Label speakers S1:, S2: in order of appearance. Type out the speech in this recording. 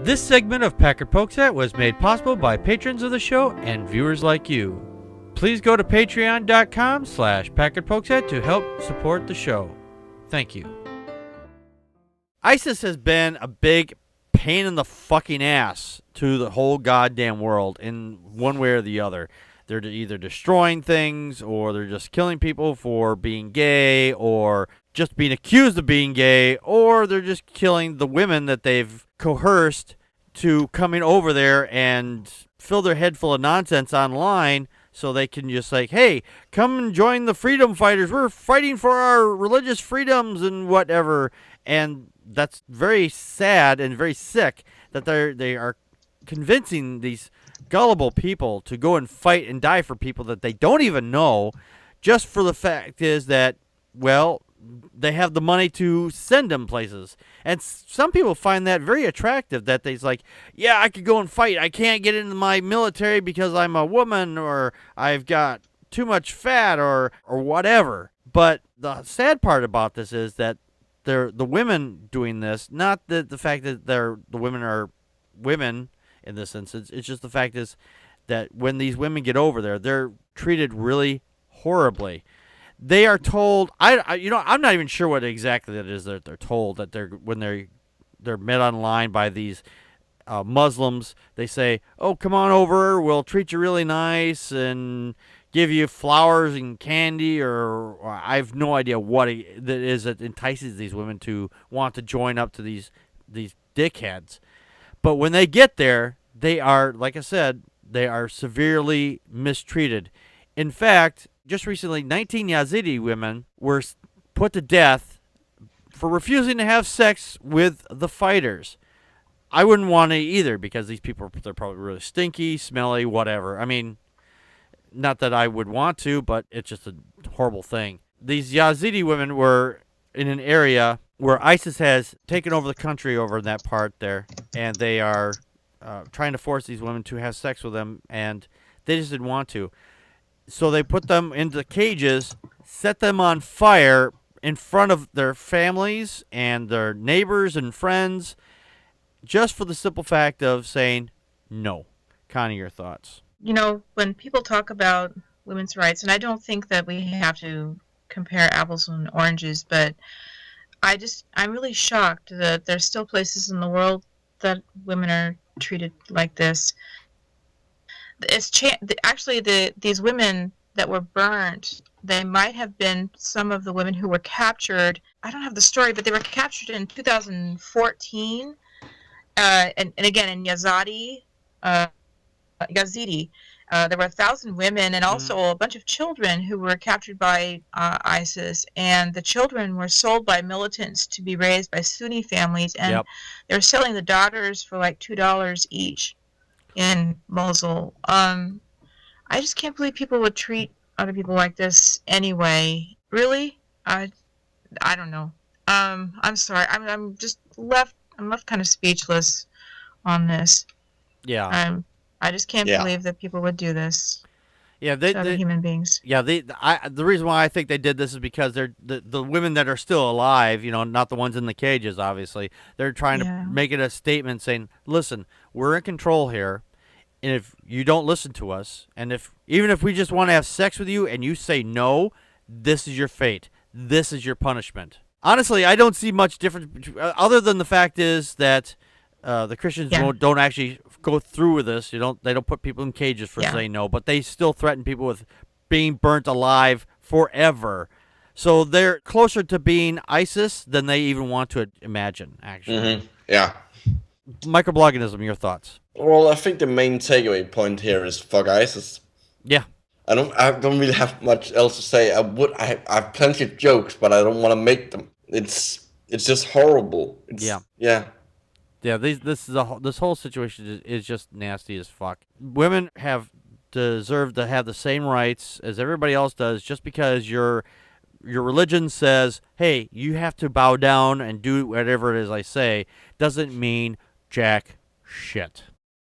S1: This segment of Packard Pokes At was made possible by patrons of the show and viewers like you. Please go to patreon.com/PackardPokesAt to help support the show. Thank you. ISIS has been a big pain in the fucking ass to the whole goddamn world in one way or the other. They're either destroying things, or they're just killing people for being gay, or just being accused of being gay, or they're just killing the women that they've coerced to coming over there and fill their head full of nonsense online so they can just like, hey, come and join the freedom fighters. We're fighting for our religious freedoms and whatever. And that's very sad and very sick that they are convincing these gullible people to go and fight and die for people that they don't even know, just for the fact is that, well, they have the money to send them places. And some people find that very attractive, that they's like, yeah, I could go and fight. I can't get into my military because I'm a woman, or I've got too much fat, or whatever. But the sad part about this is that they're the women doing this, not the fact that the women are women in this instance. It's just the fact is that when these women get over there, they're treated really horribly. They are told, I'm not even sure what exactly that is that they're told, that when they're met online by these Muslims, they say, oh, come on over, we'll treat you really nice and give you flowers and candy, or I have no idea what that is that entices these women to want to join up to these dickheads. But when they get there, they are, like I said, they are severely mistreated. In fact, just recently, 19 Yazidi women were put to death for refusing to have sex with the fighters. I wouldn't want to either, because these people, they're probably really stinky, smelly, whatever. I mean, not that I would want to, but it's just a horrible thing. These Yazidi women were in an area where ISIS has taken over the country over in that part there, and they are trying to force these women to have sex with them, and they just didn't want to. So they put them into cages, set them on fire in front of their families and their neighbors and friends, just for the simple fact of saying no. Connie, your thoughts?
S2: You know, when people talk about women's rights, and I don't think that we have to compare apples and oranges, but I'm really shocked that there's still places in the world that women are treated like this. Actually, these women that were burnt, they might have been some of the women who were captured. I don't have the story, but they were captured in 2014, and again in Yazidi. There were 1,000 women and also a bunch of children who were captured by ISIS, and the children were sold by militants to be raised by Sunni families, and they were selling the daughters for like $2 each in Mosul. I just can't believe people would treat other people like this anyway. Really? I don't know. I'm sorry. I'm left kind of speechless on this.
S1: Yeah.
S2: I just can't believe that people would do this.
S1: Yeah,
S2: to other human beings.
S1: Yeah, the reason why I think they did this is because they're the women that are still alive, not the ones in the cages, obviously. They're trying to make it a statement saying, listen, we're in control here, and if you don't listen to us, and even if we just want to have sex with you and you say no, this is your fate. This is your punishment. Honestly, I don't see much difference other than the fact is that the Christians don't actually go through with this. They don't put people in cages for saying no, but they still threaten people with being burnt alive forever. So they're closer to being ISIS than they even want to imagine, actually.
S3: Mm-hmm. Yeah.
S1: Microbloganism, your thoughts?
S3: Well, I think the main takeaway point here is fuck ISIS.
S1: Yeah.
S3: I don't really have much else to say. I have plenty of jokes, but I don't want to make them. It's just horrible. Yeah.
S1: This whole situation is just nasty as fuck. Women have deserved to have the same rights as everybody else does, just because your religion says, hey, you have to bow down and do whatever it is I say, doesn't mean jack shit.